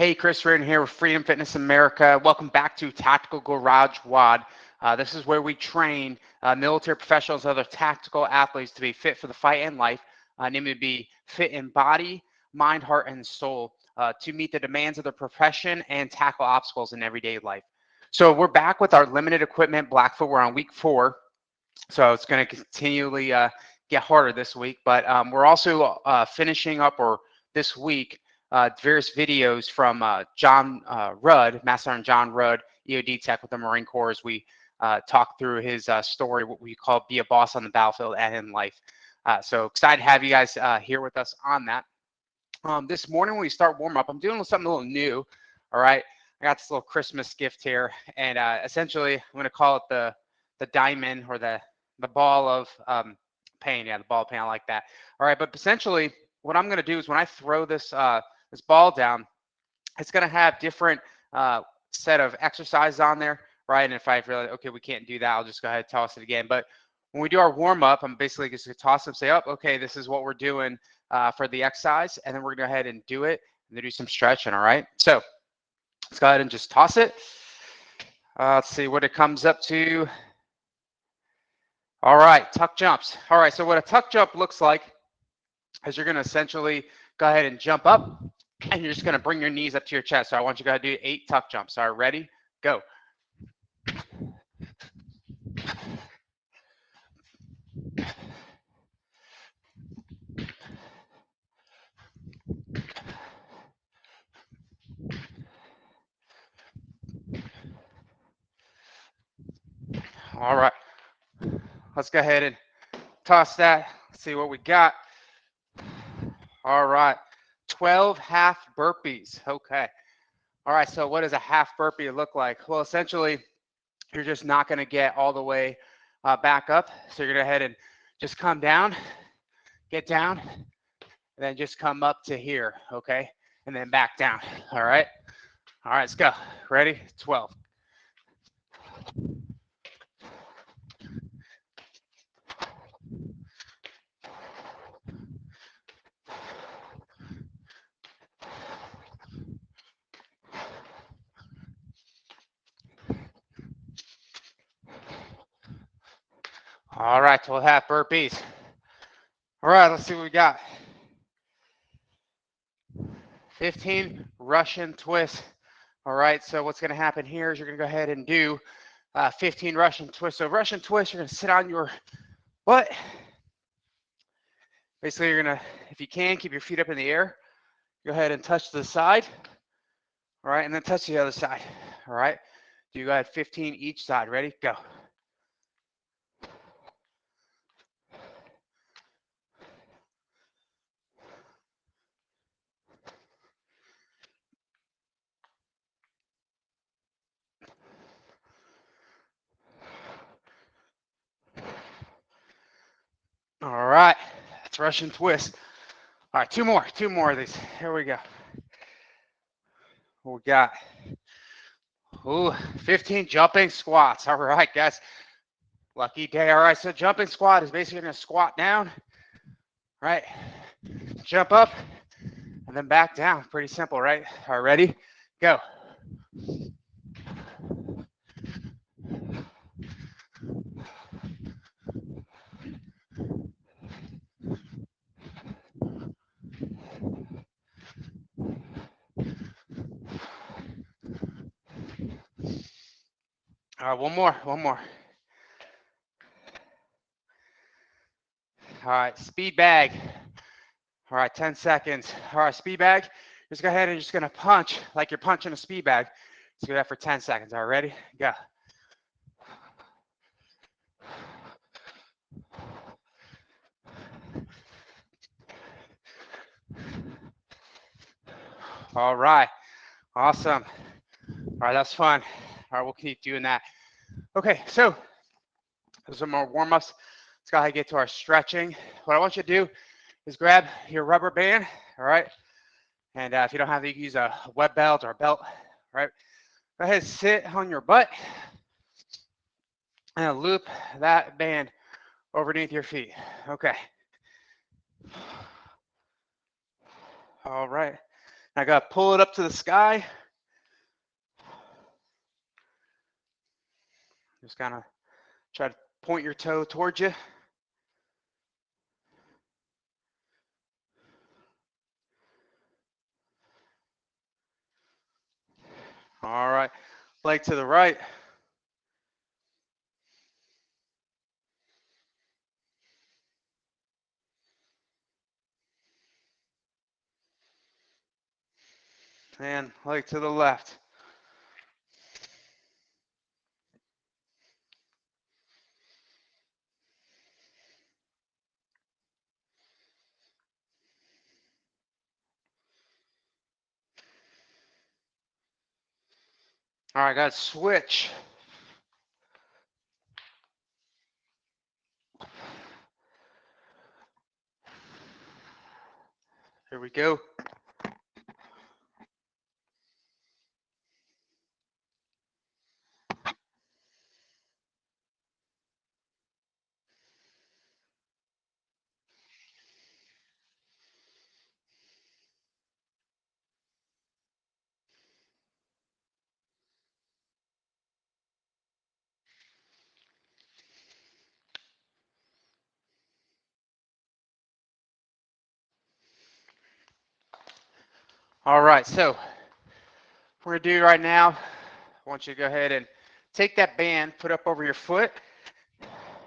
Hey, Chris Reardon here with Freedom Fitness America. Welcome back to Tactical Garage WOD. This is where we train military professionals and other tactical athletes to be fit for the fight and life, namely to be fit in body, mind, heart, and soul to meet the demands of their profession and tackle obstacles in everyday life. So we're back with our limited equipment Blackfoot. We're on week 4, so it's going to continually get harder this week. But we're also finishing up, or this week, various videos from John Rudd, Master Sergeant John Rudd, EOD Tech with the Marine Corps, as we talk through his story, what we call be a boss on the battlefield and in life. So excited to have you guys here with us on that. This morning when we start warm up, I'm doing something a little new. All right, I got this little Christmas gift here, and essentially I'm going to call it the diamond, or the ball of pain. Yeah, the ball of pain. I like that. All right, but essentially what I'm going to do is when I throw this this ball down, it's going to have different set of exercises on there, right? And if I feel like, okay, we can't do that, I'll just go ahead and toss it again. But when we do our warm up, I'm basically just going to toss them, say, oh, okay, this is what we're doing for the exercise, and then we're going to go ahead and do it, and then do some stretching. All right, so let's go ahead and just toss it. Let's see what it comes up to. All right, tuck jumps. All right, so what a tuck jump looks like is you're going to essentially go ahead and jump up, and you're just going to bring your knees up to your chest. So I want you to go ahead and do 8 tuck jumps. All right, ready? Go. All right, let's go ahead and toss that. Let's see what we got. All right, 12 half burpees. Okay. All right, so what does a half burpee look like? Well, essentially, you're just not going to get all the way back up. So you're going to go ahead and just come down, get down, and then just come up to here, okay? And then back down, all right? All right, let's go. Ready? 12. All right, 12 half burpees. All right, let's see what we got. 15 Russian twists. All right, so what's going to happen here is you're going to go ahead and do 15 Russian twists. So Russian twists, you're going to sit on your butt. Basically, you're going to, if you can, keep your feet up in the air. Go ahead and touch the side. All right, and then touch the other side. All right, you got 15 each side. Ready? Go. All right, that's Russian twist. All right, two more of these. Here we go. What we got? Ooh, 15 jumping squats. All right, guys. Lucky day. All right, so jumping squat is basically going to squat down, right? Jump up, and then back down. Pretty simple, right? All right, ready? Go. All right, one more. All right, speed bag. All right, 10 seconds. All right, speed bag. Just go ahead and just going to punch like you're punching a speed bag. Let's do that for 10 seconds. All right, ready? Go. All right, awesome. All right, that's fun. All right, we'll keep doing that. Okay, so those are more warm-ups. Let's go ahead and get to our stretching. What I want you to do is grab your rubber band, all right? And if you don't have it, you can use a web belt or a belt, all right? Go ahead and sit on your butt and loop that band underneath your feet. Okay. All right. I got to pull it up to the sky. Just kind of try to point your toe towards you. All right, leg to the right. And leg to the left. All right, guys, switch. Here we go. All right, so we're going to do right now, I want you to go ahead and take that band, put up over your foot,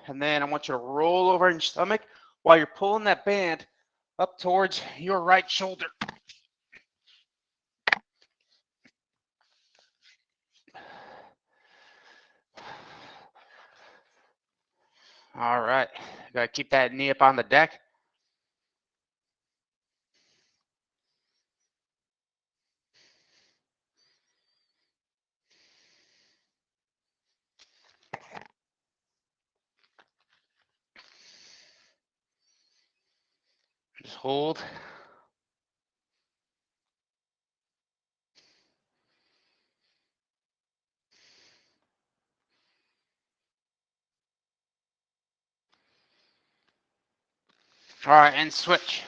and then I want you to roll over in your stomach while you're pulling that band up towards your right shoulder. All right, got to keep that knee up on the deck. Just hold. All right, and switch.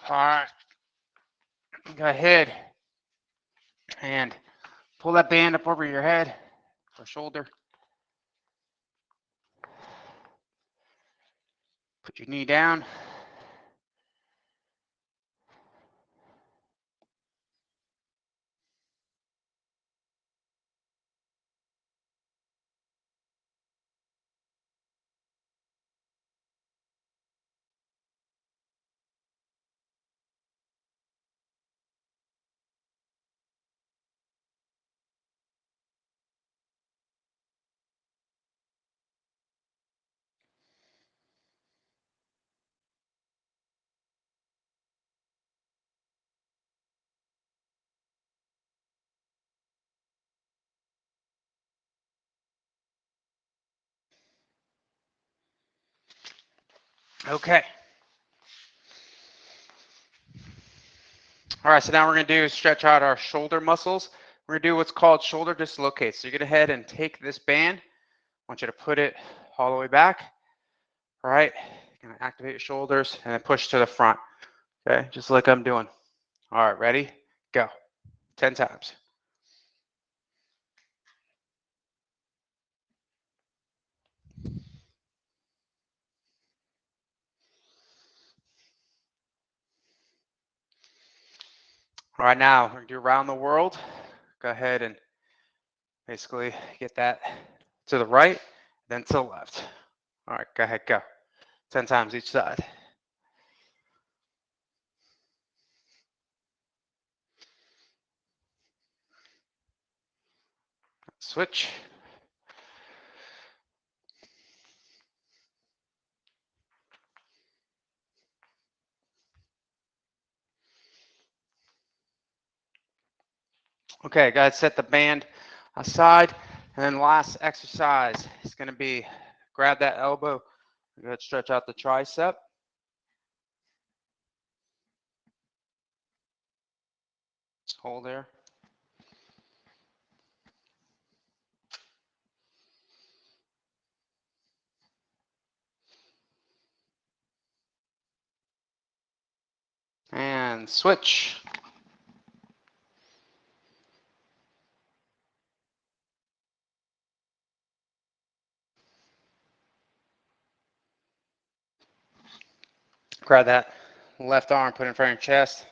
All right, go ahead and pull that band up over your head or shoulder. Put your knee down. Okay. All right, so now we're going to do stretch out our shoulder muscles. We're going to do what's called shoulder dislocates. So you're going to go ahead and take this band. I want you to put it all the way back. All right, you're going to activate your shoulders and then push to the front. Okay, just like I'm doing. All right, ready? Go. 10 times. All right, now we're going to do around the world. Go ahead and basically get that to the right, then to the left. All right, go ahead, go. 10 times each side. Switch. Okay, guys, set the band aside. And then last exercise is going to be grab that elbow. Go ahead, stretch out the tricep. Just hold there. and switch. Grab that left arm, put it in front of your chest.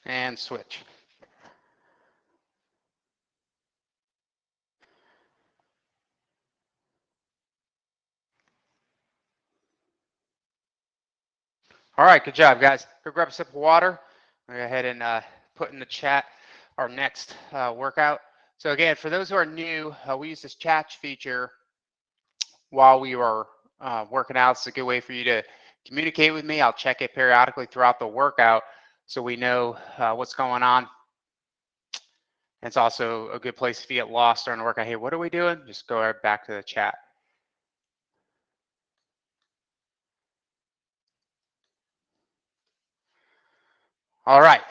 And switch. All right, good job, guys. Go grab a sip of water. I'll go ahead and put in the chat our next workout. So again, for those who are new, we use this chat feature while we were working out. It's a good way for you to communicate with me. I'll check it periodically throughout the workout so we know what's going on. It's also a good place if you get lost during the workout. Hey, what are we doing? Just go right back to the chat. All right.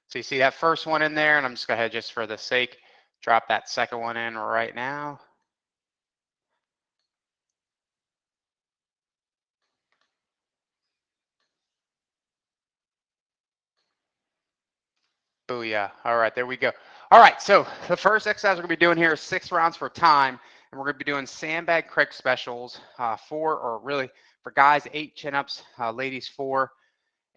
So you see that first one in there, and I'm just going to just for the sake, drop that second one in right now. Booyah. All right, there we go. All right, so the first exercise we're going to be doing here is 6 rounds for time, and we're going to be doing sandbag crick specials, 4, or really for guys, 8 chin-ups, ladies 4,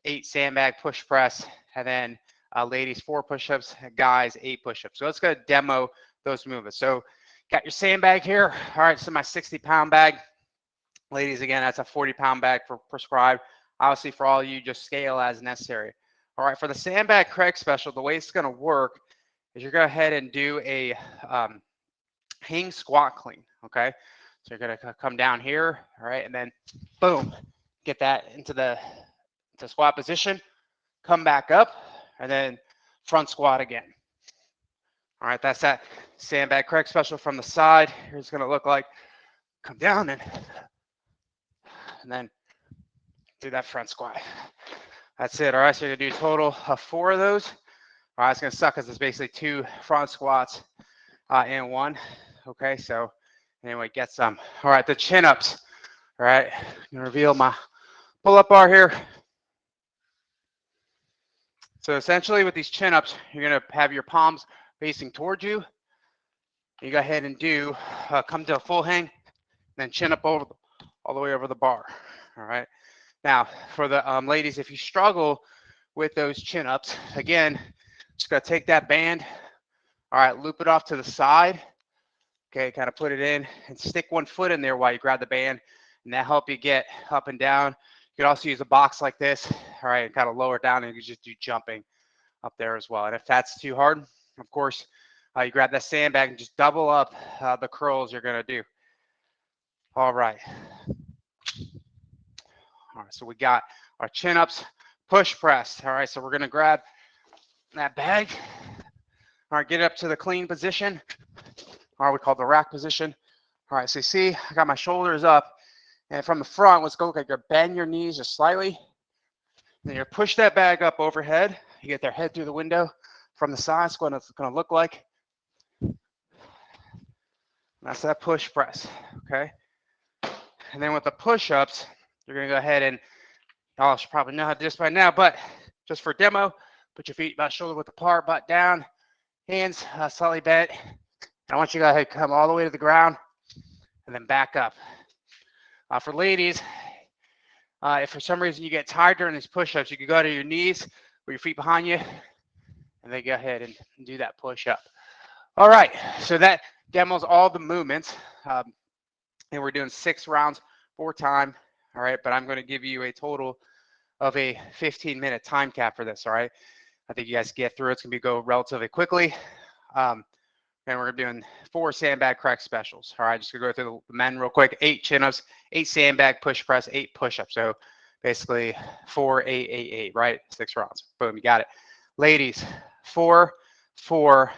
8 sandbag push press, and then ladies 4 push-ups, guys 8 push-ups. So let's go demo those movements. So got your sandbag here. All right, so my 60-pound bag. Ladies, again, that's a 40-pound bag for prescribed. Obviously, for all of you, just scale as necessary. All right, for the sandbag crick special, the way it's going to work is you're going to go ahead and do a hang squat clean, okay? So you're going to come down here, all right, and then boom, get that into the squat position, come back up, and then front squat again. All right, that's that sandbag crick special from the side. Here's going to look like come down and then do that front squat. That's it. All right, so you're going to do a total of 4 of those. All right, it's going to suck because it's basically 2 front squats in one. Okay, so anyway, get some. All right, the chin-ups. All right, I'm going to reveal my pull-up bar here. So essentially with these chin-ups, you're going to have your palms facing towards you. You go ahead and do, come to a full hang, then chin up over all the way over the bar. All right. Now, for the ladies, if you struggle with those chin-ups, again, just got to take that band. All right, loop it off to the side. Okay, kind of put it in and stick one foot in there while you grab the band, and that help you get up and down. You can also use a box like this, all right, and kind of lower it down, and you can just do jumping up there as well. And if that's too hard, of course, you grab that sandbag and just double up the curls you're going to do. All right. All right, so we got our chin-ups, push press. All right, so we're going to grab that bag. All right, get it up to the clean position. All right, we call it the rack position. All right, so you see, I got my shoulders up. And from the front, let's go like you bend your knees just slightly. Then you push that bag up overhead. You get their head through the window. From the side, it's going to look like. That's that push press, okay? And then with the push-ups, you're going to go ahead and, y'all should probably know how to do this by now, but just for demo, put your feet about shoulder width apart, butt down, hands slightly bent. And I want you to go ahead and come all the way to the ground and then back up. For ladies, if for some reason you get tired during these push-ups, you can go to your knees with your feet behind you, and then go ahead and do that push-up. All right, so that demos all the movements, and we're doing 6 rounds for time. All right, but I'm going to give you a total of a 15-minute time cap for this. All right, I think you guys get through it. It's going to go relatively quickly. And we're doing 4 sandbag crack specials. All right, just going to go through the men real quick. 8 chin-ups, 8 sandbag push press, 8 push-ups. So basically 4, 8, 8, 8, right? 6 rounds. Boom, you got it. Ladies, 4, 4,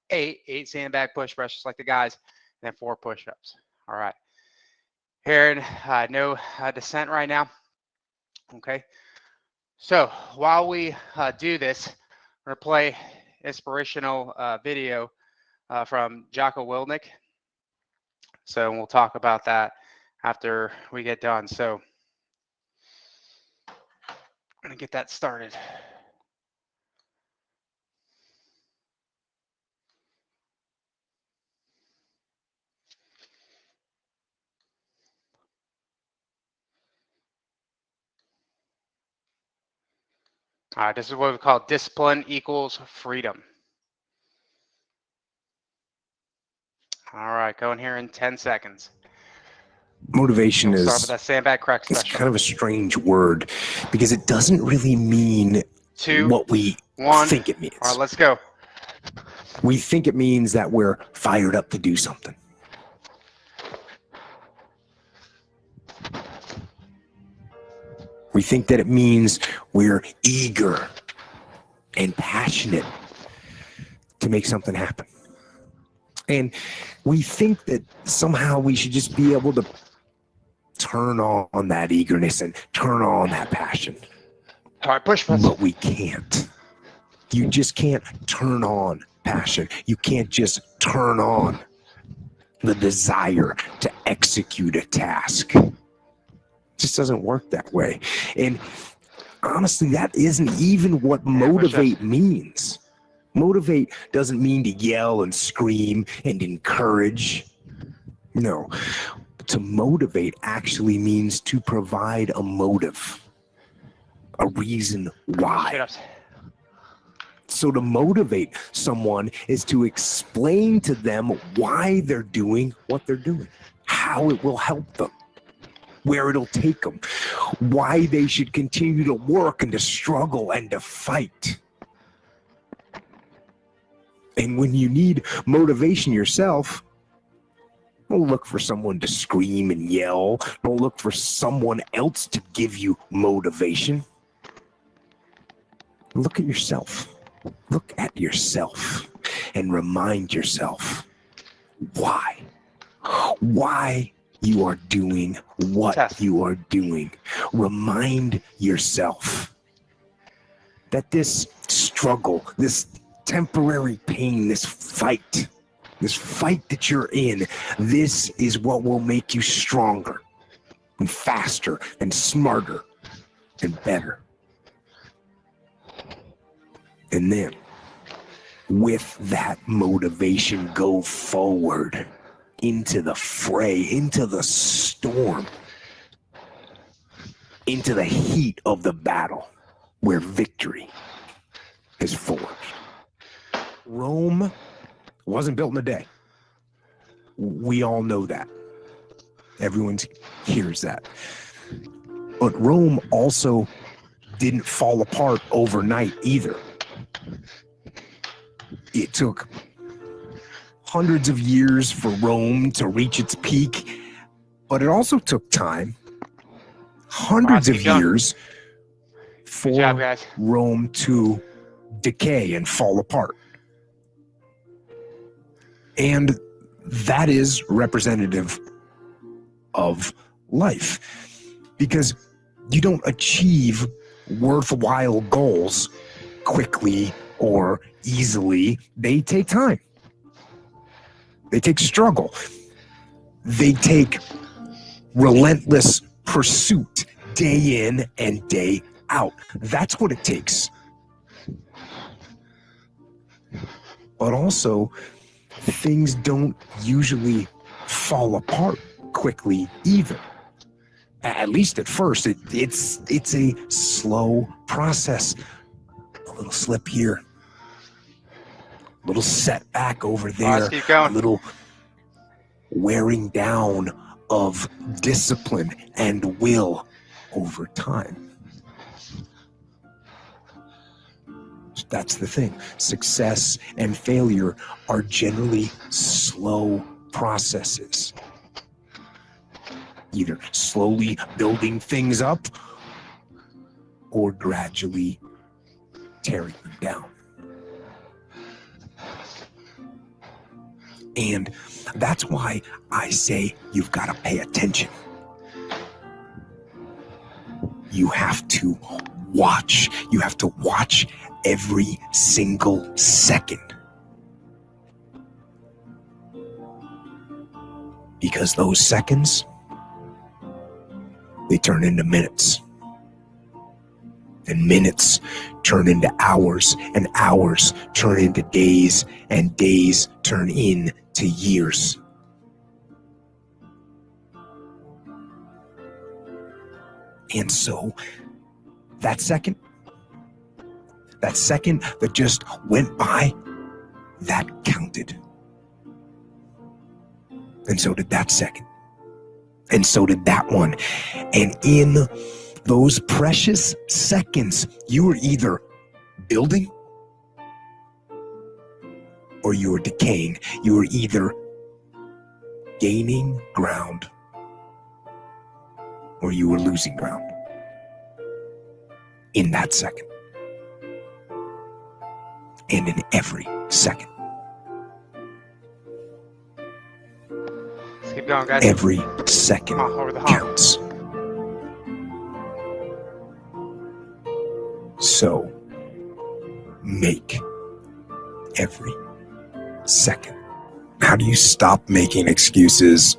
8, 8 sandbag push press, just like the guys, and then 4 push-ups. All right. Here, no descent right now. Okay. So while we do this, we're going to play inspirational video from Jocko Willink. So we'll talk about that after we get done. So I'm gonna get that started. All right, this is what we call discipline equals freedom. All right, going here in 10 seconds. Motivation We'll is start with that sandbag correct it's special. kind of a strange word because it doesn't really mean 2, what we 1. think it means. All right, let's go. We think it means that we're fired up to do something. We think that it means we're eager and passionate to make something happen. And we think that somehow we should just be able to turn on that eagerness and turn on that passion. All right, push press. But we can't. You just can't turn on passion. You can't just turn on the desire to execute a task. It just doesn't work that way. And honestly, that isn't even what motivate means. Motivate doesn't mean to yell and scream and encourage. No. To motivate actually means to provide a motive, a reason why. So to motivate someone is to explain to them why they're doing what they're doing, how it will help them, where it'll take them, why they should continue to work and to struggle and to fight. And when you need motivation yourself, don't look for someone to scream and yell. Don't look for someone else to give you motivation. Look at yourself. Look at yourself and remind yourself why you are doing what you are doing. Remind yourself that this struggle, this temporary pain, this fight that you're in, this is what will make you stronger and faster and smarter and better. And then, with that motivation, go forward into the fray, into the storm, into the heat of the battle where victory is forged. Rome wasn't built in a day. We all know that. Everyone hears that. But Rome also didn't fall apart overnight either. It took hundreds of years for Rome to reach its peak, but it also took time, hundreds of years, for Rome to decay and fall apart. And that is representative of life, because you don't achieve worthwhile goals quickly or easily. They take time. They take struggle. They take relentless pursuit day in and day out. That's what it takes. But also, things don't usually fall apart quickly either. At least at first, it's a slow process. A little slip here, a little setback over there, a little wearing down of discipline and will over time. That's the thing. Success and failure are generally slow processes. Either slowly building things up or gradually tearing them down. And that's why I say you've got to pay attention. You have to watch. You have to watch every single second. Because those seconds, they turn into minutes. And minutes turn into hours, and hours turn into days, and days turn into years. And so that second that just went by, that counted. And so did that second. And so did that one. And in those precious seconds, you were either building or you were decaying. You were either gaining ground or you were losing ground in that second. And in every second. Let's keep going, guys. Every second Over the hump. counts. So, make every second. How do you stop making excuses?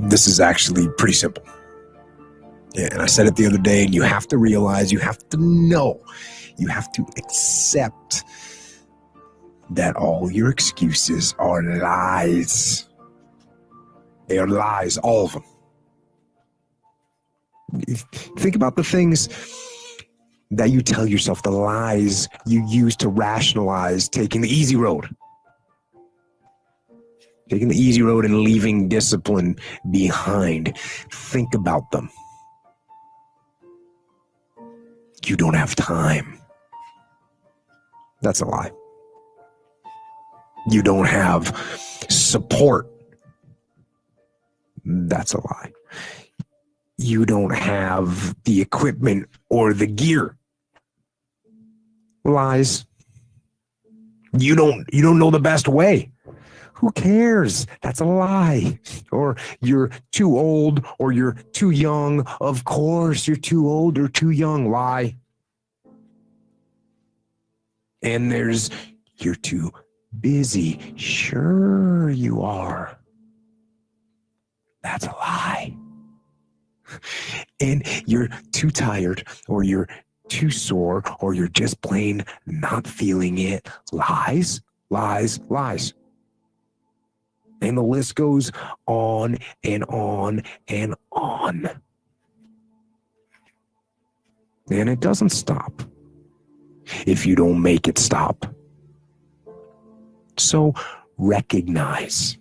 This is actually pretty simple. Yeah, and I said it the other day, and you have to realize, you have to know, you have to accept that all your excuses are lies. They are lies, all of them. Think about the things that you tell yourself, the lies you use to rationalize taking the easy road. Taking the easy road and leaving discipline behind. Think about them. You don't have time. That's a lie. You don't have support. That's a lie. You don't have the equipment or the gear. Lies. You don't know the best way. Who cares? That's a lie. Or you're too old or you're too young. Of course you're too old or too young. Lie. And there's you're too busy. Sure you are. That's a lie. And you're too tired or you're too sore or you're just plain not feeling it. Lies, lies, lies. And the list goes on and on and on. And it doesn't stop if you don't make it stop. So recognize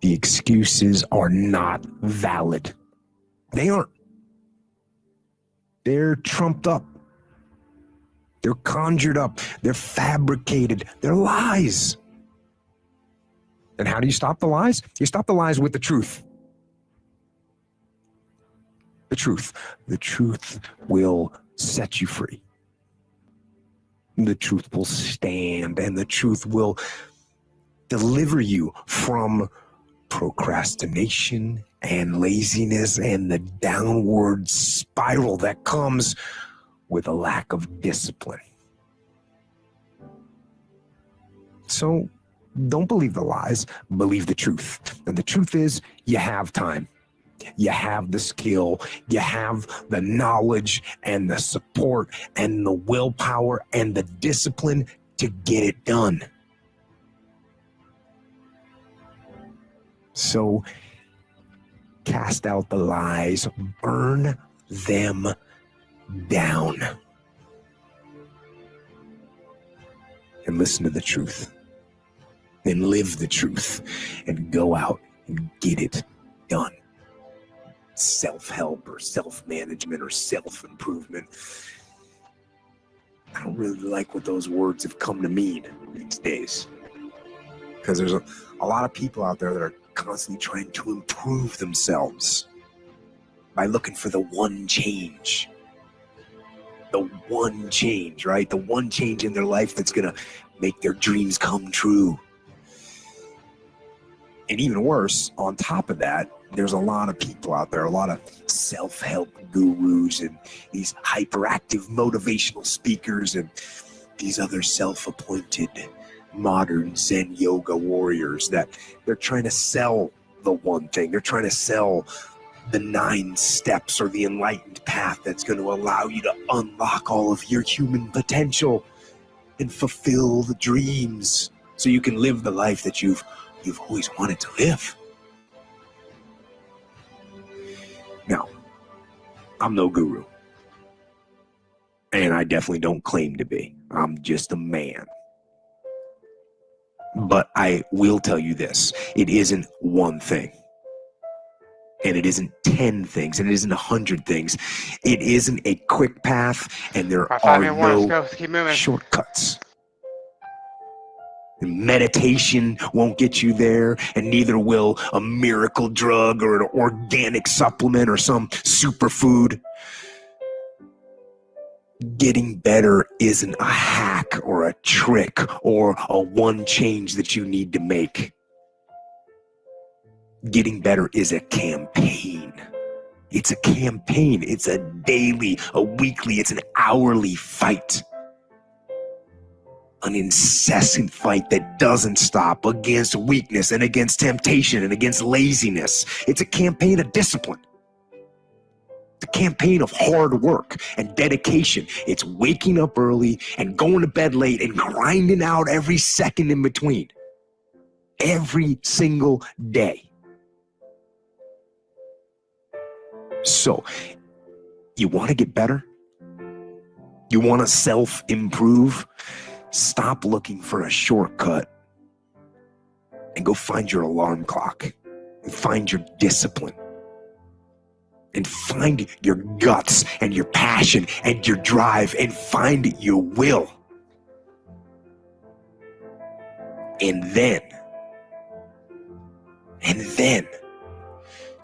the excuses are not valid. They aren't. They're trumped up. They're conjured up. They're fabricated. They're lies. And how do you stop the lies? You stop the lies with the truth. The truth. The truth will set you free. The truth will stand, and the truth will deliver you from procrastination and laziness and the downward spiral that comes with a lack of discipline. So don't believe the lies, believe the truth. And the truth is, you have time. You have the skill, you have the knowledge and the support and the willpower and the discipline to get it done. So cast out the lies, burn them down, and listen to the truth, and live the truth, and go out and get it done. Self-help or self-management or self-improvement. I don't really like what those words have come to mean these days. Because there's a lot of people out there that are constantly trying to improve themselves by looking for the one change. The one change, right? The one change in their life that's going to make their dreams come true. And even worse, on top of that, there's a lot of people out there, a lot of self-help gurus and these hyperactive motivational speakers and these other self-appointed modern Zen yoga warriors that they're trying to sell the one thing. They're trying to sell the 9 steps or the enlightened path that's going to allow you to unlock all of your human potential and fulfill the dreams so you can live the life that you've always wanted to live. Now, I'm no guru, and I definitely don't claim to be. I'm just a man. But I will tell you this, it isn't one thing. And it isn't 10 things, and it isn't 100 things. It isn't a quick path, and there are no shortcuts. Meditation won't get you there, and neither will a miracle drug or an organic supplement or some superfood. Getting better isn't a hack or a trick or a one change that you need to make. Getting better is a campaign. It's a campaign. It's a daily, a weekly, it's an hourly fight. An incessant fight that doesn't stop against weakness and against temptation and against laziness. It's a campaign of discipline. It's a campaign of hard work and dedication. It's waking up early and going to bed late and grinding out every second in between. Every single day. So, you want to get better? You want to self-improve? Stop looking for a shortcut and go find your alarm clock and find your discipline and find your guts and your passion and your drive and find your will. And then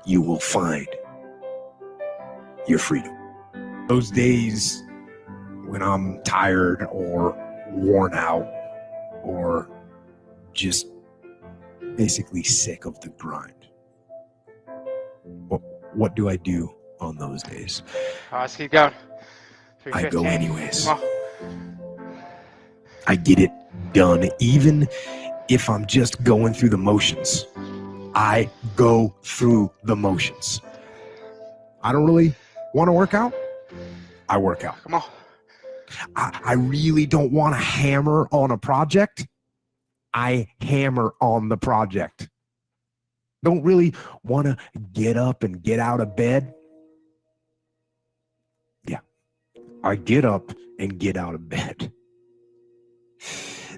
you will find your freedom. Those days when I'm tired or worn out or just basically sick of the grind, what do I do on those days? Let's keep going. I go anyways. I get it done, even if I'm just going through the motions. I go through the motions. I don't really want to work out. I work out. Come on. I really don't want to hammer on a project. I hammer on the project. Don't really want to get up and get out of bed. Yeah, I get up and get out of bed.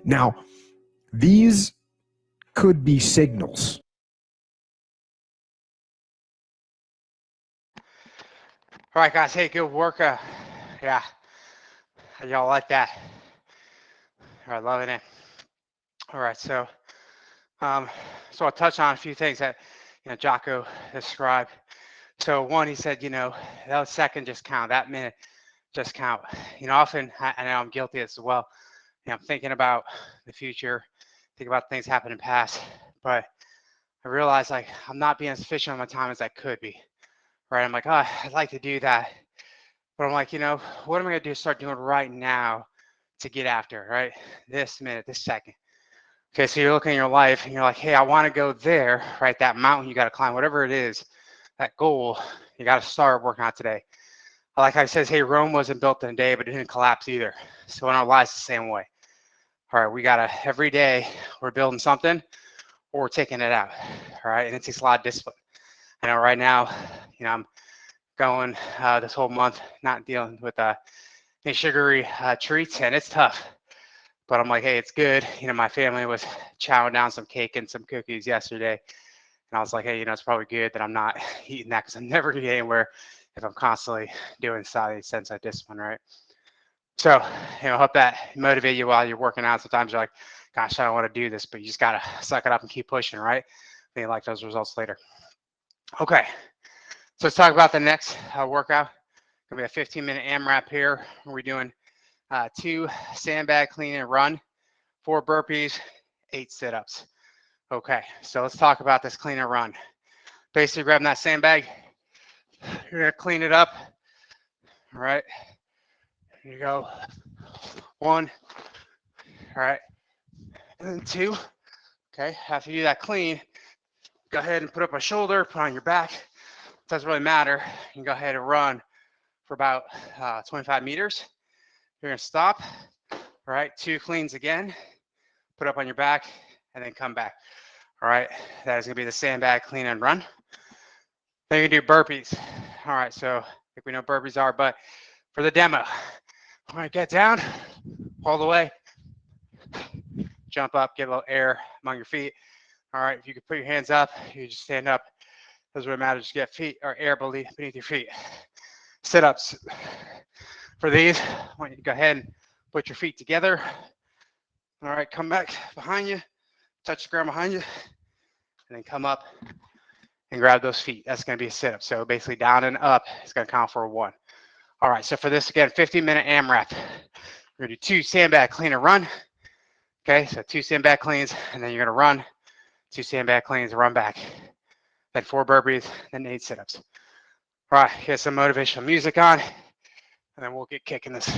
Now, these could be signals. All right, guys. Hey, good work. Yeah. Y'all like that? All right, loving it. All right, so I'll touch on a few things that Jocko described. So one, he said, that second just count, that minute just count. Often I know I'm guilty as well. I'm thinking about the future, think about things happening in the past, but I realize like I'm not being as efficient on my time as I could be. Right? I'm like, oh, I'd like to do that. But I'm like, what am I going to do? Start doing right now to get after, right? This minute, this second. Okay, so you're looking at your life and you're like, hey, I want to go there, right? That mountain you got to climb, whatever it is, that goal, you got to start working on today. Like I says, hey, Rome wasn't built in a day, but it didn't collapse either. So in our lives, the same way. All right, we got to, every day, we're building something or we're taking it out, all right? And it takes a lot of discipline. I know right now, I'm going this whole month, not dealing with any sugary treats, and it's tough. But I'm like, hey, it's good. My family was chowing down some cake and some cookies yesterday. And I was like, hey, it's probably good that I'm not eating that because I'm never going to get anywhere if I'm constantly doing solid sense of discipline, right? So, hope that motivate you while you're working out. Sometimes you're like, gosh, I don't want to do this, but you just got to suck it up and keep pushing, right? Then you like those results later. Okay. So let's talk about the next workout. Gonna be a 15-minute AMRAP here. We're doing 2 sandbag clean and run, 4 burpees, 8 sit-ups. Okay, so let's talk about this clean and run. Basically grabbing that sandbag, you're gonna clean it up. All right, here you go. 1, all right, and then 2. Okay, after you do that clean, go ahead and put up a shoulder, put on your back. Doesn't really matter. You can go ahead and run for about 25 meters. You're gonna stop. All right, 2 cleans again. Put up on your back, and then come back. All right, that is gonna be the sandbag clean and run. Then you're gonna do burpees. All right, so I think we know what burpees are, but for the demo, all right, get down, all the way, jump up, get a little air among your feet. All right, if you can put your hands up, you just stand up. Doesn't really matter, just get feet or air beneath your feet. Sit-ups. For these, I want you to go ahead and put your feet together. All right, come back behind you, touch the ground behind you, and then come up and grab those feet. That's gonna be a sit-up. So basically down and up, it's gonna count for a 1. All right, so for this, again, 15-minute AMRAP. We're gonna do 2 sandbag clean and run. Okay, so 2 sandbag cleans, and then you're gonna run, 2 sandbag cleans, run back. Then 4 burpees, then 8 sit-ups. All right, get some motivational music on, and then we'll get kicking this.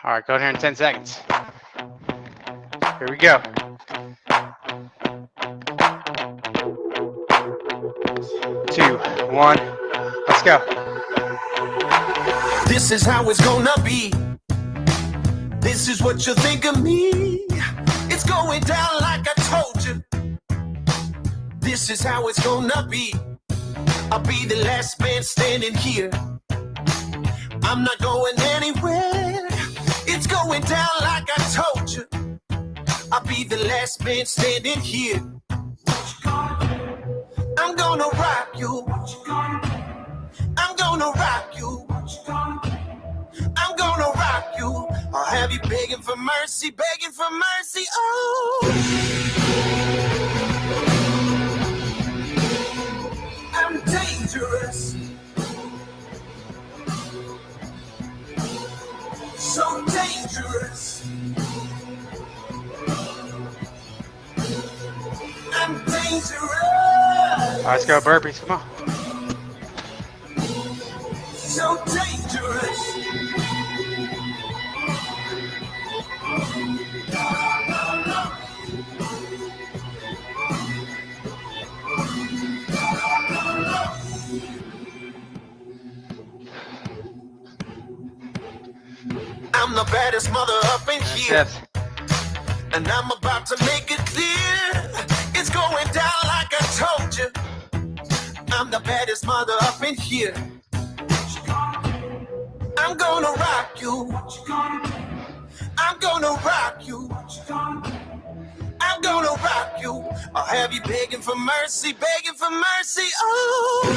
All right, go here in 10 seconds. Here we go. 2, 1, let's go. This is how it's gonna be. This is what you think of me. It's going down like I told you. This is how it's gonna be. I'll be the last man standing here. I'm not going anywhere. It's going down like I told you. I'll be the last man standing here. I'm gonna rock you. I'm gonna rock you. I'm gonna rock you. I'll have you begging for mercy, begging for mercy. Oh, I'm dangerous. So dangerous. I'm dangerous. All right, let's go burpees, come on. So dangerous. I'm the baddest mother up in here. Yes. And I'm about to make it clear. It's going down like I told you. I'm the baddest mother up in here. I'm gonna rock you. I'm gonna rock you. I'm gonna rock you. I'll have you begging for mercy, begging for mercy. Oh.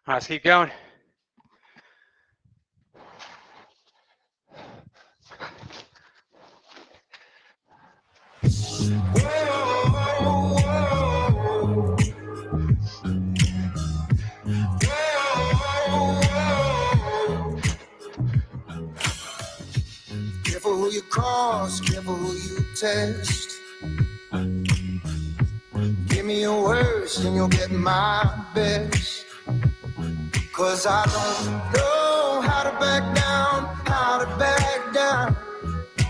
All right, let's keep going. Careful who you cross, careful who you test. Give me your worst and you'll get my best. 'Cause I don't know how to back down, how to back down.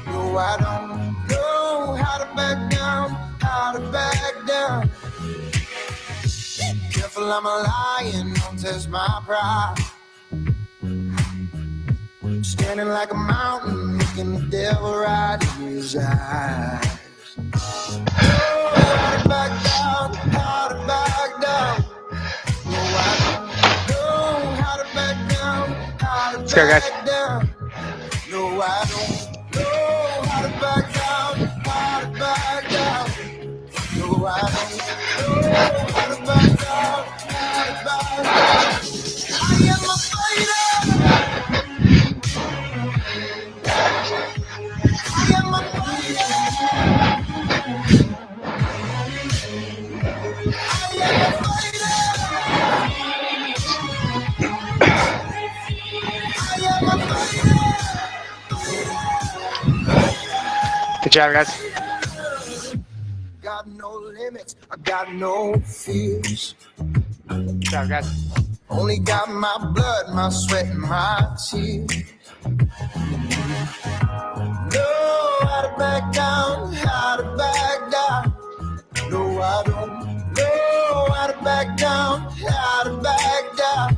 No, I don't know how to back down, how to back down. Careful, I'm a lion, don't test my pride. Standing like a mountain, looking the devil right in his eyes. Oh, how to back down, how to back down. No, I don't know how to back down, how to Let's go, guys. back down. No, I don't know how to back down, how to back down. No, I don't know how to back down, how to back down. I am a fighter. I am a fighter. job, guys. Got no limits, I got no fears. Good job, guys. Only got my blood, my sweat, and my tears. No, how to back down, how to back down. No, I don't know how to back down, how to back down.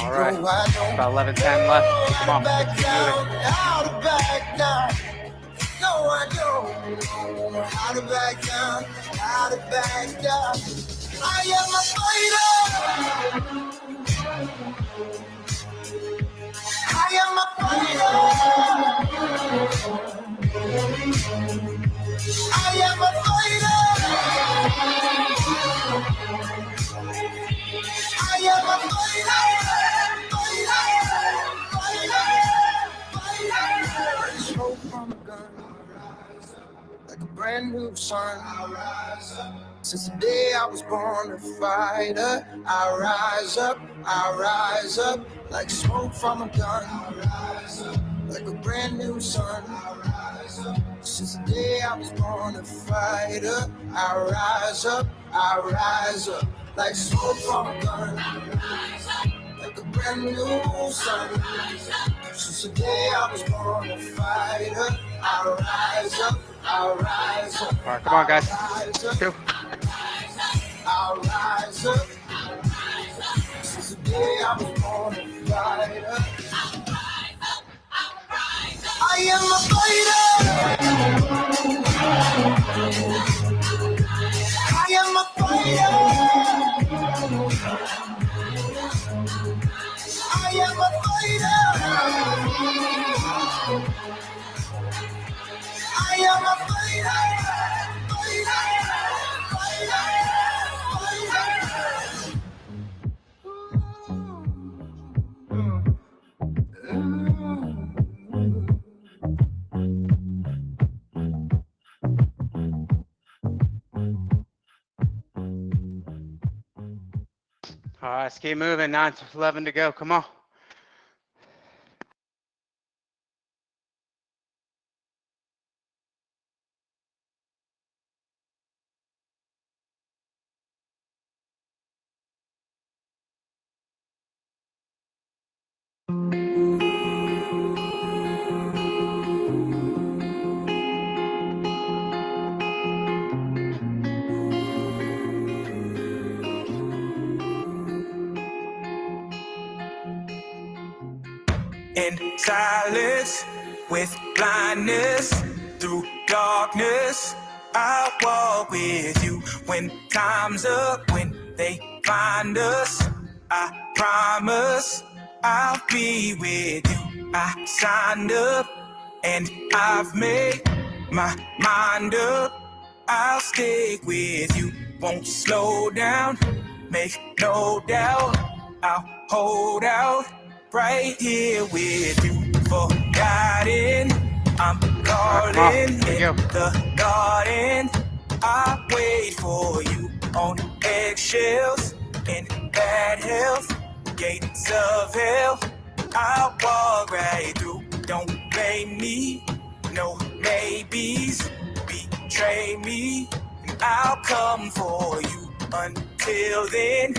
All right. No, I don't About 11:10 left. Come on. back Keep down, moving. how to back down. No, I don't know how to back down, how to back down. I am a fighter. I am a fighter. I am a fighter. I am a fighter. Smoke from a gun, like a brand new sun. Since the day I was born a fighter, I rise up, like smoke from a gun, like a brand new sun. Since the day I was born a fighter, I rise up, like smoke from a gun, like a brand new sun. Since the day I was born a fighter, I rise up. All right, come on, guys. Two. I'll rise up. Since the day I was born a fighter, I am a fighter. I am a fighter. I am a fighter. I am a fighter. All right, let's keep moving. 9:11 to go. Come on. In silence, with blindness, through darkness, I'll walk with you. When time's up, when they find us, I promise I'll be with you. I signed up and I've made my mind up. I'll stick with you, won't slow down, make no doubt. I'll hold out right here with you. For guiding, I'm calling in the garden. I wait for you on eggshells in bad health, gates of hell. I'll walk right through. Don't blame me, no maybes. Betray me, and I'll come for you. Until then,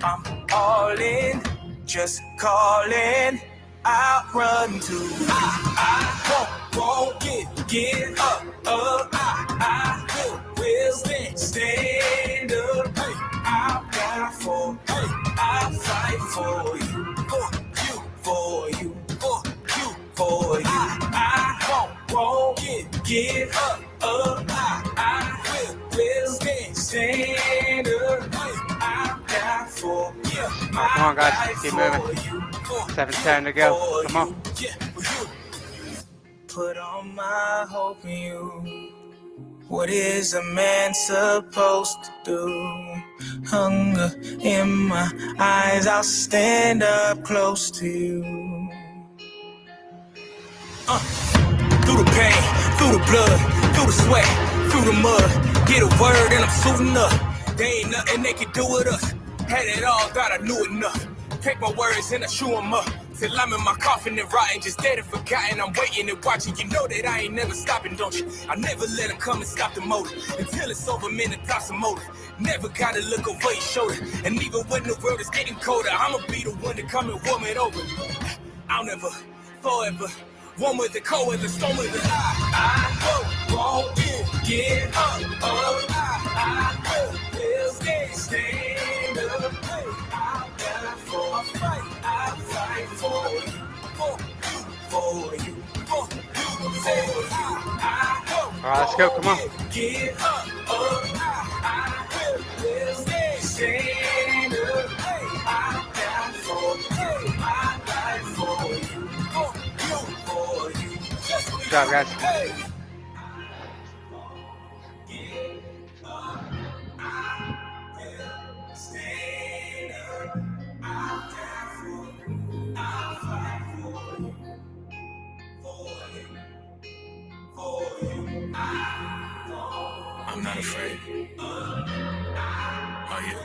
I'm all in. Just calling, I'll run to you. I won't get up. I will stand up. Hey, I'll die for. Hey, I'll fight for you. For you. I won't get up. I will stand up. Hey, I'll die for you. Come on, guys. Keep moving. 7:10 to go. Come on. Put all my hope in you. What is a man supposed to do? Hunger in my eyes, I'll stand up close to you. Through the pain, through the blood, through the sweat, through the mud. Get a word and I'm suiting up. There ain't nothing they can do with us. Had it all, thought I knew enough. Take my words and I chew them up. Till I'm in my coffin and rotting, just dead and forgotten. I'm waiting and watching. You know that I ain't never stopping, don't you? I never let them come and stop the motor. Until it's over, man, it drops the motor. Never gotta look over your shoulder. And even when the world is getting colder, I'ma be the one to come and warm it over. I'll never, forever, warm with the cold with the storm with the I won't get up, I will stand up. I'll die for a fight, I'll fight for you, for you, for you. All right, let's go. Come on. Get up, I will stand up. I'll die for you, I'll die for you, for you. Good job, guys. I'm not afraid. Are you?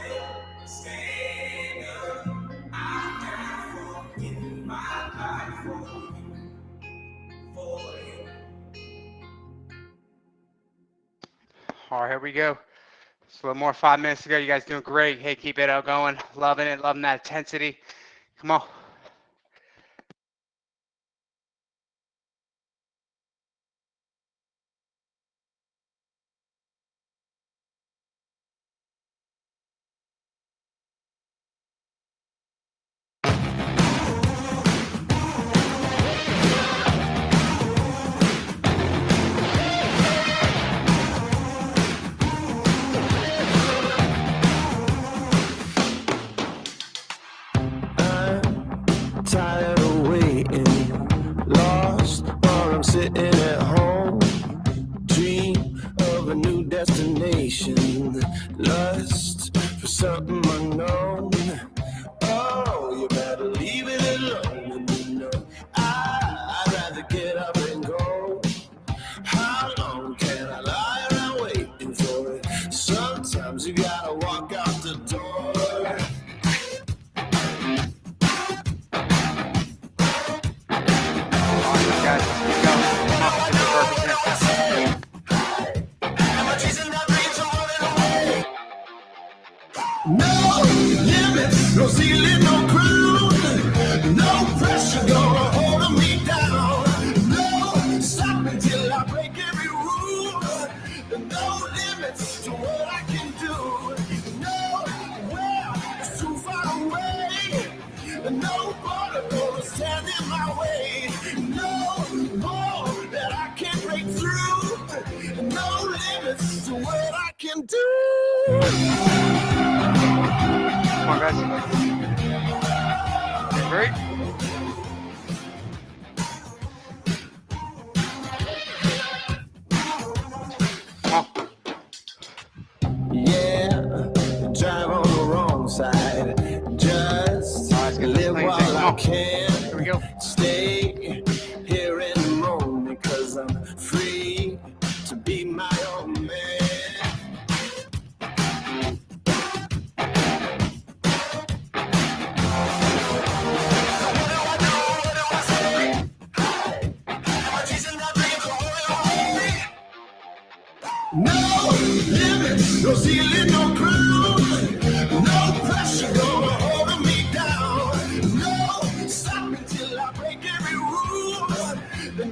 All right, here we go. Just a little more, 5 minutes to go. You guys doing great. Hey, keep it out going. Loving it. Loving that intensity. Come on. Tired of waiting, lost while I'm sitting at home. Dream of a new destination, lust for something unknown. Oh, you better leave it alone. You know, I'd rather get up and go. How long can I lie around waiting for it? Sometimes you gotta walk out the door. Guys, let's keep going. Come on, let's do burpees next. No limits, no ceiling, no crown. No pressure gonna hold me down. No stopping till I break every rule. No limits to what I can do. No, well, it's too far away. No border gonna stand in my way. No wall that I can't break through. No limits to what I can do. Come on, guys. Great. Come on. Yeah, drive on the wrong side. Just All right, let's get this live thing. while Come I on. can. Here we go. Stay here in the moment, cause I'm free to be my own man. No limits, no ceiling, no crown. No pressure gonna hold me down. No stopping till I break every rule.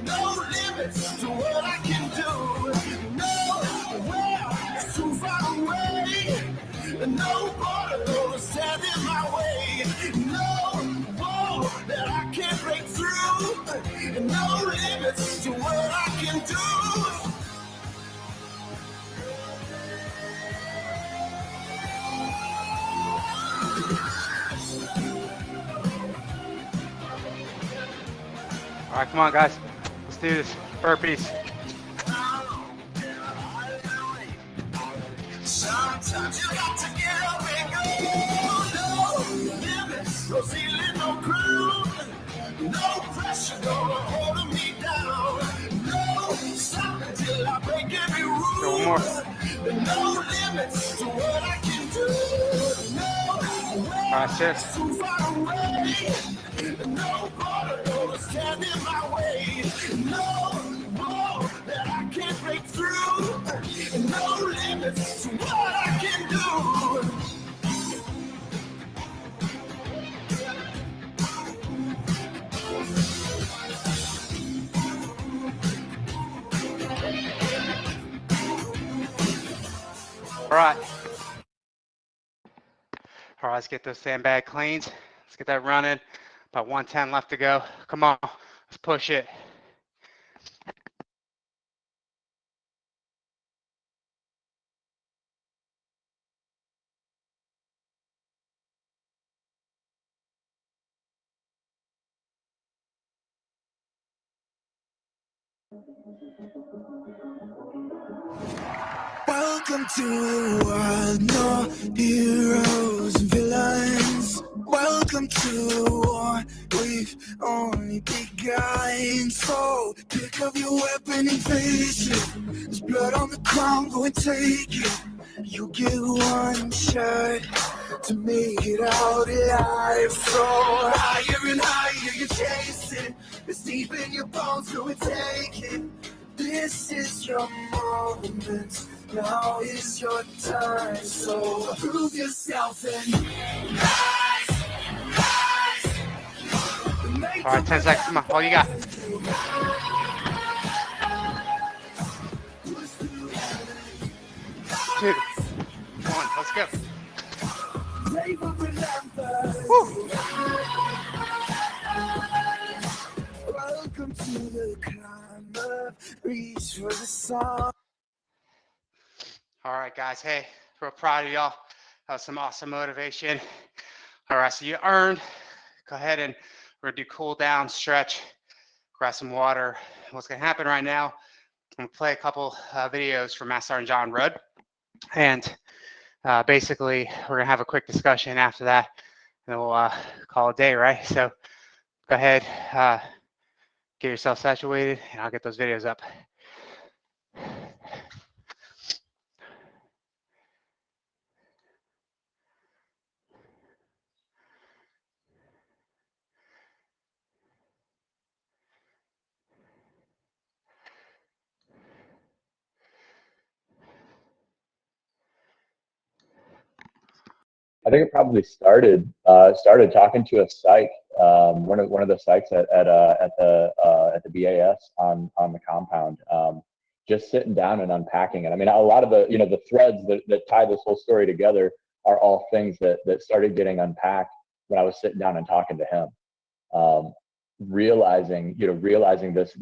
No limits to what I can do. No, well, it's too far away. No border gonna stand in my way. No wall that I can't break through. No limits to what I can do. All right, come on, guys. Let's do this. Burpees. Sometimes you got to get up and go. No limits, no ceiling, no crown. No pressure gonna hold me down. No stop until I break every rule. Go one more. No limits to what I can do. No way. All right, sis. Too far away. No border stand in my way. No wall that I can't break through. No limits to what I can do. All right. All right, let's get those sandbag cleans. Let's get that running. About 110 left to go. Come on, let's push it. Welcome to the world, no heroes and villains. Welcome to the war, we've only begun. So pick up your weapon and face it. There's blood on the ground, go and take it. You get one shot to make it out alive. So higher and higher you chase it. It's deep in your bones, go and take it. This is your moment. Now is your time, so prove yourself and rise, rise. All right, 10 seconds. Come on, all you got. 2, 1, let's go. Woo. Welcome to the climb up, reach for the sun. All right, guys. Hey, real proud of y'all. That was some awesome motivation. All right, so you earned. Go ahead and we're gonna do cool down, stretch, grab some water. What's gonna happen right now, I'm gonna play a couple videos from MSgt John Rudd. And basically, we're gonna have a quick discussion after that, and we'll call it a day, right? So go ahead, get yourself situated, and I'll get those videos up. I think it probably started talking to a psych, one of the psychs at the BAS on the compound, just sitting down and unpacking it. I mean, a lot of the threads that tie this whole story together are all things that started getting unpacked when I was sitting down and talking to him, realizing this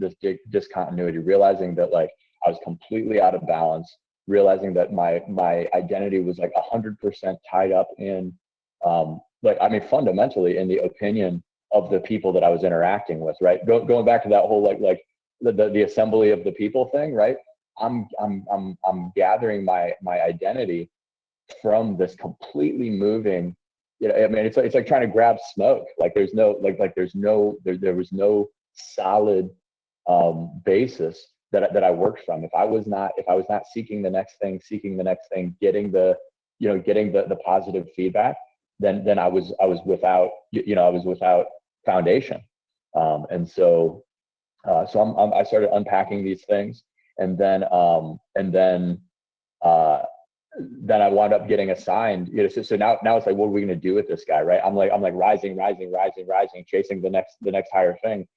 discontinuity, realizing that like I was completely out of balance, realizing that my identity was like 100% tied up in, fundamentally in the opinion of the people that I was interacting with, right? Going back to that whole like the assembly of the people thing, right? I'm gathering my identity from this completely moving, I mean, it's like trying to grab smoke. Like there was no solid basis that I worked from. If I was not seeking the next thing, getting the positive feedback, then I was without, I was without foundation. And so I started unpacking these things, and then I wound up getting assigned, so now it's like, what are we going to do with this guy, right? I'm like rising, chasing the next higher thing.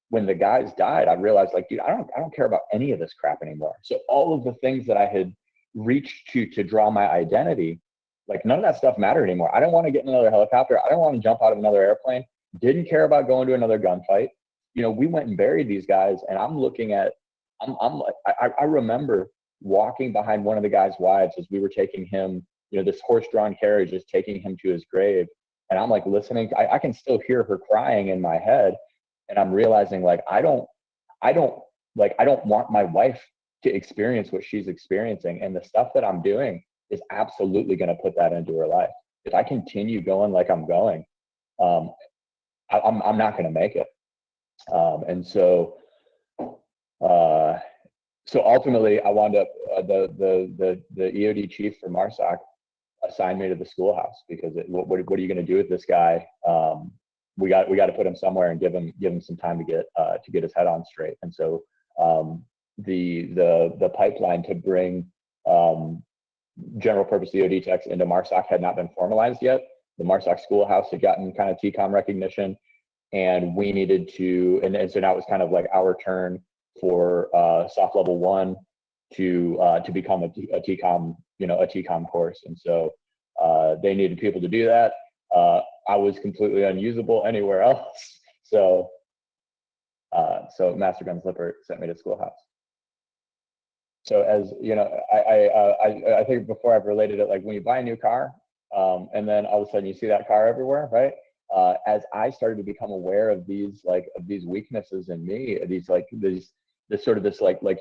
When the guys died, I realized, like, dude, I don't care about any of this crap anymore. So all of the things that I had reached to draw my identity, like none of that stuff mattered anymore. I don't want to get in another helicopter. I don't want to jump out of another airplane. Didn't care about going to another gunfight. We went and buried these guys, and I'm looking at, I remember walking behind one of the guys' wives as we were taking him, this horse-drawn carriage is taking him to his grave. And I'm like listening, I can still hear her crying in my head. And I'm realizing, like, I don't want my wife to experience what she's experiencing. And the stuff that I'm doing is absolutely going to put that into her life. If I continue going like I'm going, I'm not going to make it. And so ultimately, I wound up the EOD chief for MARSOC assigned me to the schoolhouse, because what are you going to do with this guy? we got to put him somewhere and give him some time to get his head on straight. And so the pipeline to bring general purpose EOD techs into MARSOC had not been formalized yet. The MARSOC schoolhouse had gotten kind of TCOM recognition, and we needed to, and so now it was kind of like our turn for soft level 1 to become a TCOM, a TCOM course. And so they needed people to do that. I was completely unusable anywhere else. So Master Gun Slipper sent me to schoolhouse. So as you know, I think before I've related it, like when you buy a new car, and then all of a sudden you see that car everywhere, right? As I started to become aware of these weaknesses in me, this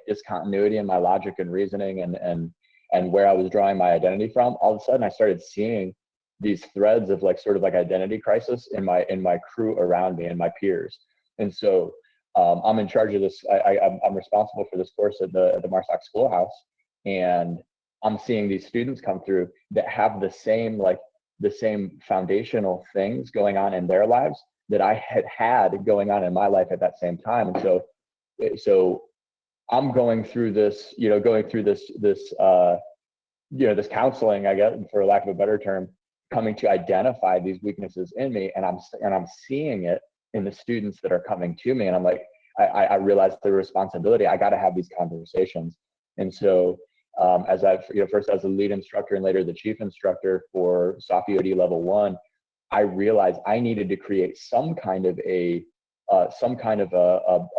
discontinuity in my logic and reasoning, and where I was drawing my identity from, all of a sudden I started seeing these threads of identity crisis in my crew around me and my peers. And so I'm in charge of this. I'm responsible for this course at the MARSOC schoolhouse, and I'm seeing these students come through that have the same foundational things going on in their lives that I had going on in my life at that same time. And so I'm going through this counseling, I guess, for lack of a better term, coming to identify these weaknesses in me, and I'm seeing it in the students that are coming to me. And I'm like, I realized the responsibility. I got to have these conversations. And so as I've, first as a lead instructor and later the chief instructor for SOF EOD level 1, I realized I needed to create some kind of a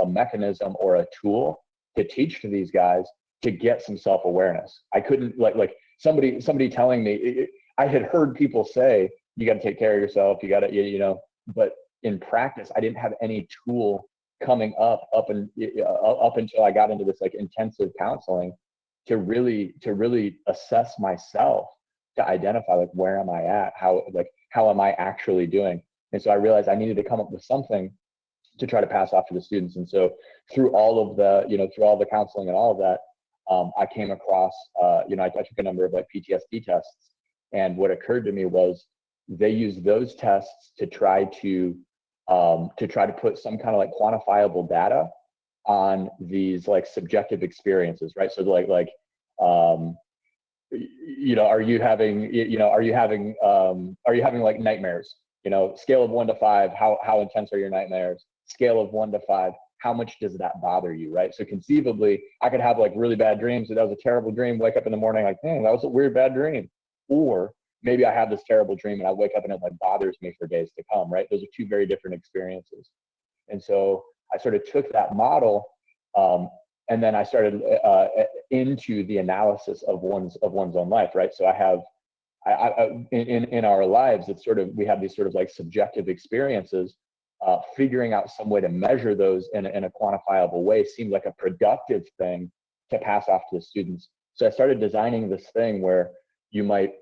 mechanism or a tool to teach to these guys to get some self-awareness. I couldn't like somebody telling me, I had heard people say, you got to take care of yourself, you got to, but in practice, I didn't have any tool coming up until I got into this intensive counseling to really assess myself, to identify where am I at, how am I actually doing. And so I realized I needed to come up with something to try to pass off to the students. And so through all of the counseling and all of that, I came across I took a number of PTSD tests, and what occurred to me was they use those tests to try to put some kind of quantifiable data on these subjective experiences, right? So are you having nightmares? Scale of 1 to 5, how intense are your nightmares? Scale of 1 to 5, how much does that bother you, right? So conceivably, I could have really bad dreams. So that was a terrible dream. Wake up in the morning that was a weird bad dream. Or maybe I have this terrible dream and I wake up and it bothers me for days to come, right? Those are two very different experiences. And so I sort of took that model, and then I started into the analysis of one's own life, right? So in our lives, it's we have these subjective experiences. Figuring out some way to measure those in a quantifiable way seemed like a productive thing to pass off to the students. So I started designing this thing where you might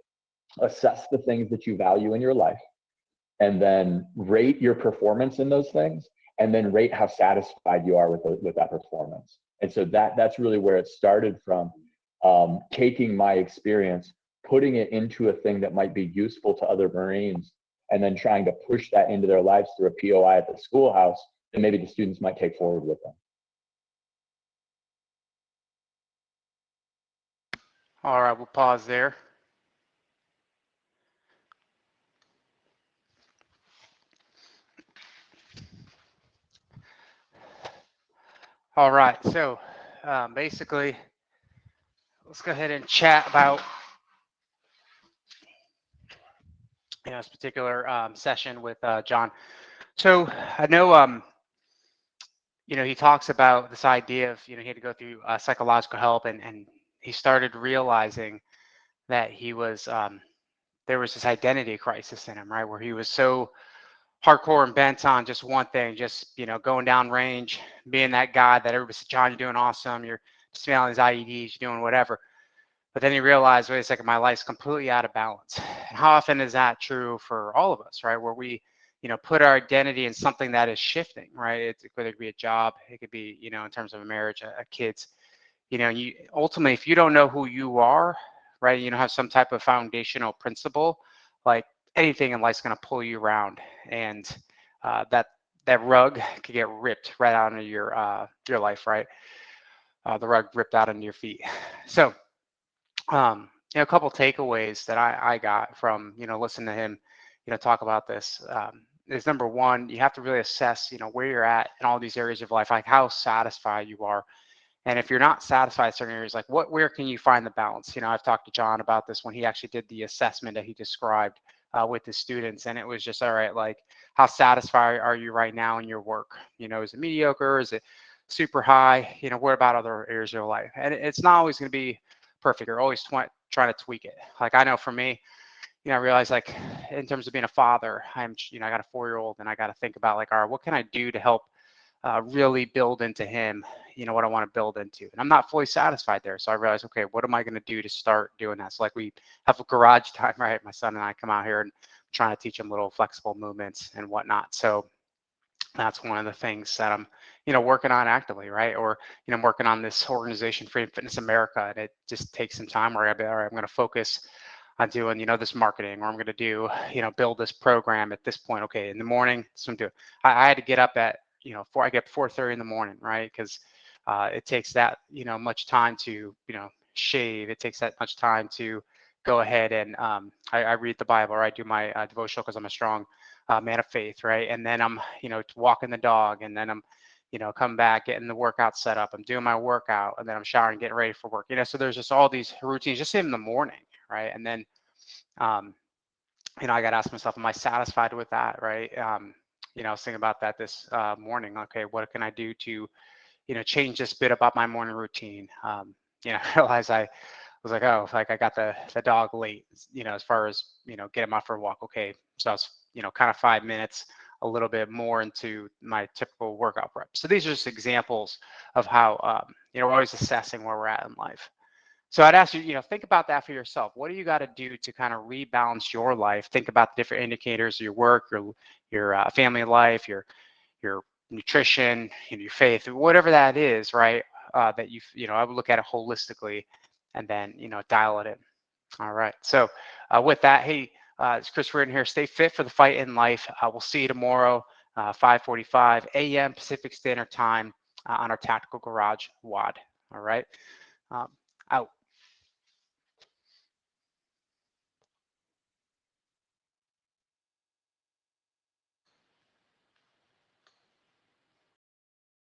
assess the things that you value in your life, and then rate your performance in those things, and then rate how satisfied you are with that performance. And so that's really where it started from, taking my experience, putting it into a thing that might be useful to other Marines, and then trying to push that into their lives through a POI at the schoolhouse that maybe the students might take forward with them. All right, we'll pause there. All right, so basically, let's go ahead and chat about this particular session with John. So I know, he talks about this idea of, he had to go through psychological help, and he started realizing that he was, there was this identity crisis in him, right? Where he was so hardcore and bent on just one thing, just, going down range, being that guy that everybody said, John, you're doing awesome. You're smelling these IEDs, you're doing whatever. But then he realized, wait a second, my life's completely out of balance. And how often is that true for all of us, right? Where we, put our identity in something that is shifting, right? Whether it be a job, it could be, in terms of a marriage, a kids, you ultimately, if you don't know who you are, right, you don't have some type of foundational principle, anything in life's going to pull you around. And that rug could get ripped right out of your life, right? The rug ripped out under your feet. So, a couple takeaways that I got from, listening to him, talk about this, is number one, you have to really assess, where you're at in all these areas of life, like how satisfied you are. And if you're not satisfied in certain areas, like where can you find the balance? I've talked to John about this when he actually did the assessment that he described with his students. And it was just, all right, like how satisfied are you right now in your work? Is it mediocre? Is it super high? What about other areas of your life? And it's not always going to be perfect. You're always trying to tweak it. Like I know for me, I realize like in terms of being a father, I got a 4-year-old and I got to think about like, all right, what can I do to help really build into him, what I want to build into. And I'm not fully satisfied there. So I realized, okay, what am I going to do to start doing that? So like we have a garage time, right? My son and I come out here and trying to teach him little flexible movements and whatnot. So that's one of the things that I'm, working on actively, right? Or, I'm working on this organization, Freedom Fitness America, and it just takes some time where I'll be, all right, I'm going to focus on doing, this marketing, or I'm going to do, build this program at this point. Okay, in the morning, so I'm doing. I had to get up at, I get 4:30 in the morning, right? Because it takes that, much time to, shave. It takes that much time to go ahead and I read the Bible, or I do my devotional because I'm a strong man of faith, right? And then I'm, walking the dog, and then I'm, come back, getting the workout set up. I'm doing my workout, and then I'm showering, getting ready for work. So there's just all these routines just in the morning, right? And then, I got to ask myself, am I satisfied with that, right? I was thinking about that this morning. Okay, what can I do to, change this bit about my morning routine? I realized I was like, oh, like I got the dog late, as far as, get him out for a walk. Okay, so I was, kind of 5 minutes, a little bit more into my typical workout prep. So these are just examples of how, we're always assessing where we're at in life. So I'd ask you, think about that for yourself. What do you got to do to kind of rebalance your life? Think about the different indicators of your work, your family life, your nutrition, your faith, whatever that is, right? That I would look at it holistically, and then dial it in. All right. So with that, hey, it's Chris Reardon here. Stay fit for the fight in life. We'll see you tomorrow, 5:45 a.m. Pacific Standard Time on our Tactical Garage WOD. All right. Out.